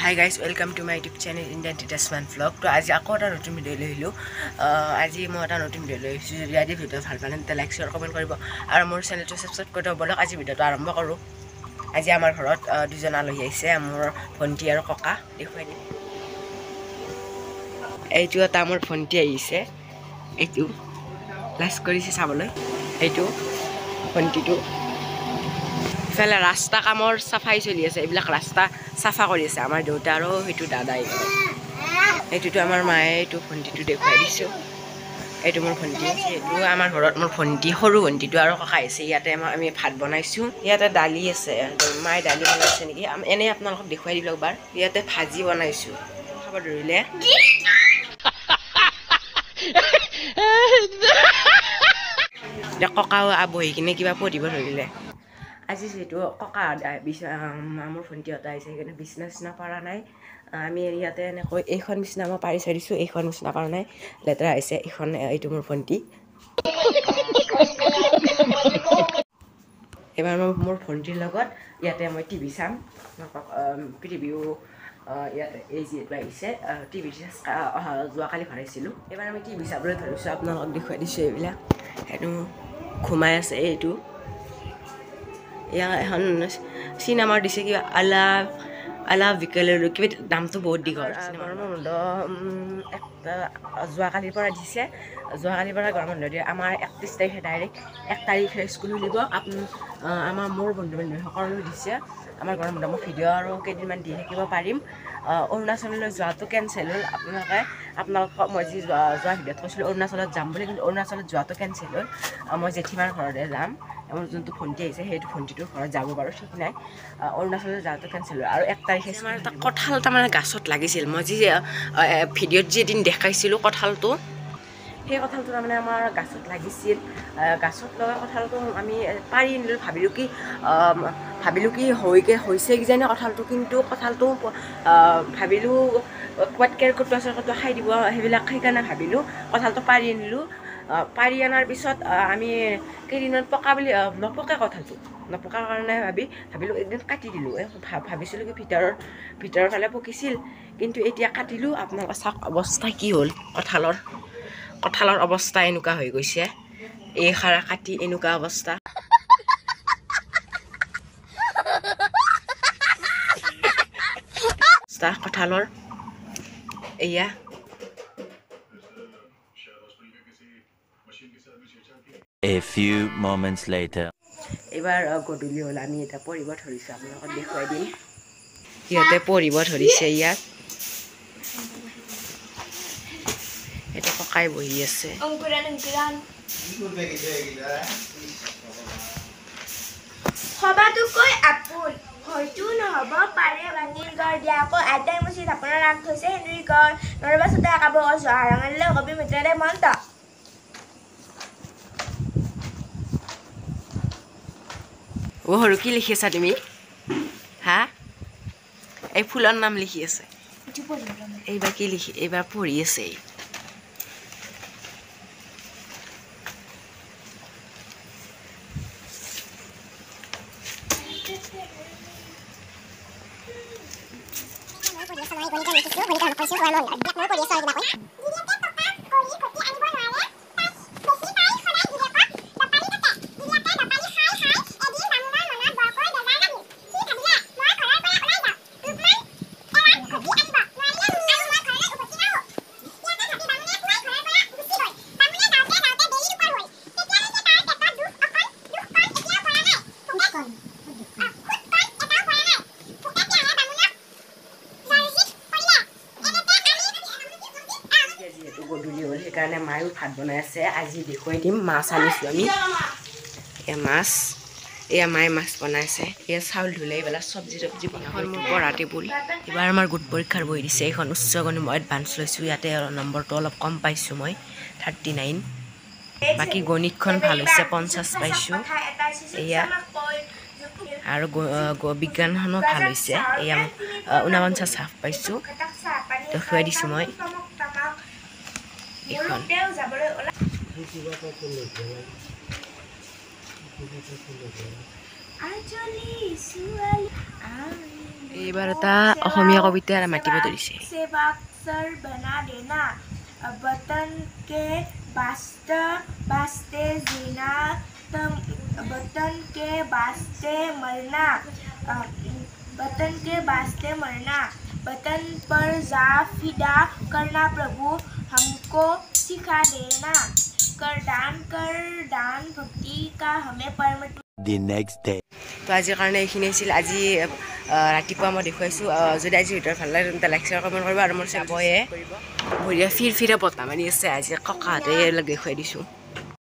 Hi guys, welcome to my YouTube channel Indian Tasman Vlog. To আজি আকৌ এটা নতুন ভিডিও লৈ আহিলো। আজি মই এটা নতুন ভিডিও লৈ আহিছো। যদি আজি ভিডিও ভাল পালে তেন্তে লাইক শেয়াৰ কমেন্ট কৰিব আৰু মোৰ চেনেলটো সাবস্ক্ৰাইব কৰি দিব। বলক আজি ভিডিওটো আৰম্ভ কৰো। আজি আমাৰ ঘৰত দুজন আলহী আহিছে, মোৰ ভন্টি আৰু ককা। দেখুৱাই দিম। এইটো এটা মোৰ ভন্টি আহিছে। এইটো লাজ কৰিছে চাবলৈ। এইটো ভন্টিটো ইফালে ৰাস্তা কামৰ চাফাই চলি আছে। এইবিলাক ৰাস্তা চাফা কৰি আছে আমাৰ দেউতা আৰু সেইটো দাদাই। এইটোতো আমাৰ মায়ে এইটো ভণ্টিটো দেখুৱাই দিছোঁ। এইটো মোৰ ভণ্টি, এইটো আমাৰ ঘৰত মোৰ ভণ্টি, সৰু ভণ্টিটো আৰু ককা আহিছে। ইয়াতে আমি ভাত বনাইছোঁ। ইয়াতে দালি আছে, মায়ে দালি বনাইছে নেকি, এনেই আপোনালোকক দেখুৱাই দিলোঁ এবাৰ। ইয়াতে ভাজি বনাইছোঁ। খাব ধৰিলে ককাও বহি কিনে কিবা পঢ়িব ধৰিলে। আজি যিহেতু ককা মোৰ ভণ্টিহঁত আহিছে, সেইকাৰণে বিচনা চিচনা পৰা নাই। আমি ইয়াতে এনেকৈ এইখন বিচনা মই পাৰি চাই দিছোঁ, এইখন বিচনা পৰা নাই, লেতেৰা হৈছে এইখন। এইটো মোৰ ভণ্টি। এইবাৰ মই মোৰ ভণ্টিৰ লগত ইয়াতে মই টিভি চাম। পৃথিৱীও ইয়াতে এই যিহেতু আহিছে, টিভি যোৱাকালি ভৰাইছিলোঁ। এইবাৰ আমি টিভি চাবলৈ ধৰিছোঁ, আপোনালোকক দেখুৱাই দিছোঁ। এইবিলাক সেইটো ঘুমাই আছে। এইটো এখন চিনেমাৰ দিছে, কিবা আলা বিকেলৰ, কিবা দামটো বহুত দীঘল। গৰমৰ বন্ধ যোৱাকালিৰ পৰা দিছে। যোৱাকালিৰ পৰা গৰম বন্ধ দিয়ে। আমাৰ 31 তাৰিখে ডাইৰেক্ট 1 তাৰিখে স্কুল খুলিব। মোৰ বন্ধু বান্ধৱী সকলো দিছে আমাৰ গৰম বন্ধ। মই ভিডিঅ' আৰু কেইদিনমান দি থাকিব পাৰিম। অৰুণাচললৈ যোৱাটো কেঞ্চেল হ'ল। আপোনালোকক মই যি যোৱা ভিডিঅ'ত কৈছিলোঁ অৰুণাচলত যাম বুলি, কিন্তু অৰুণাচলত যোৱাটো কেঞ্চেল হ'ল। মই জেঠীমাৰ ঘৰতে যাম। মোৰ যোনটো ভণ্টি আহিছে সেইটো ভণ্টিটোৰ ঘৰত যাব বাৰু, ঠিক নাই। অৰুণাচলত যোৱাটো কেঞ্চেল হ'ল আৰু 1 তাৰিখে আমাৰ এটা কঁঠাল তাৰমানে গাছত লাগিছিল। মই যি ভিডিঅ'ত যি এদিন দেখাইছিলোঁ কঁঠালটো, সেই কঁঠালটো তাৰমানে আমাৰ গাছত লাগিছিল। গাছত লগা কঁঠালটো আমি পাৰি আনিলোঁ। ভাবিলোঁ কি হৈছে কিজানি কঁঠালটো, কিন্তু কঁঠালটো ভাবিলোঁ ক'ৰবাত কেৰ্কেটুৱা চেৰ্কেটুৱা খাই দিব, সেইকাৰণে ভাবিলোঁ কঁঠালটো পাৰি আনিলোঁ। পাৰি অনাৰ পিছত আমি কেইদিনমান পকা বুলি নপকা কঁঠালটো, নপকাৰ কাৰণে ভাবিলোঁ একদিন কাটি দিলোঁ। ভাবিছিলোঁ কি ভিতৰৰ ফালে পকিছিল, কিন্তু এতিয়া কাটিলোঁ। আপোনালোকে চাওক অৱস্থা কি হ'ল। কঁঠালৰ অৱস্থা এনেকুৱা হৈ গৈছে। এই খাৰা কাটি এনেকুৱা অৱস্থা। কঁঠালৰ এয়া A few moments later. এইবাৰ গধূলি হ'ল, আমি এতিয়া পঢ়িব ধৰিছোঁ। আপোনালোকক দেখুৱাই দিম। সিহঁতে পঢ়িব ধৰিছে ইয়াত। এটা ককাই বহি আছে। সবাতোকৈ আপোন হয়তো নহ'ব পাৰে বাণীৰ গড় দিয়া আকৌ আইতাই মুচি ধাপনৰ ৰাগ থৈছে হেনৰি গড় নৰবা চোতা কাব জহা ৰঙালিলে কবি মিত্ৰৰে মন্ত। সৰু কি লিখি আছা তুমি? হা, এই ফুলৰ নাম লিখি আছে। এইবাৰ কি এইবাৰ পঢ়ি আছে। গধূলি হ'ল সেইকাৰণে মায়েও ভাত বনাই আছে। আজি দেখুৱাই দিম। মাছ আনিছোঁ আমি। এয়া মায়ে মাছ বনাইছে। এয়া চাউল ধুলে, এইবিলাক চব্জি বনাব। মোৰ পঢ়া টেবুল। এইবাৰ আমাৰ গোট পৰীক্ষাৰ বহি দিছে। এইখন উচ্চগণি মই এডভান্স লৈছোঁ। ইয়াতে নম্বৰটো অলপ কম পাইছোঁ মই, 39। বাকী গণিতখন ভাল হৈছে, 50 পাইছোঁ। এয়া আৰু বিজ্ঞানখনো ভাল হৈছে। এয়া 49 হাফ পাইছোঁ। দেখুৱাই দিছোঁ মই এইখন। এইবাৰ এটা অসমীয়া কবিতা মাতিব ধৰিছে। सेवक सर बना देना वतन के वास्ते जीना वतन के वास्ते मरना वतन के वास्ते मरना वतन पर जा फिदा करना प्रभु हमको सिखा देना कर दान भक्ति का हमें परम The next day. তো আজিৰ কাৰণে এইখিনি আছিল। আজি ৰাতিপুৱা মই দেখুৱাইছোঁ। যদি আজি ভিডিঅ' ভাল লাগে তেন্তে লাইক শ্বেয়াৰ কমেণ্ট কৰিব আৰু মোৰ চাবয়ে বঢ়িয়া ফিৰফিৰা বতাহ মাৰি আছে। আজি ককাহঁতে এইবিলাক দেখুৱাই দিছোঁ।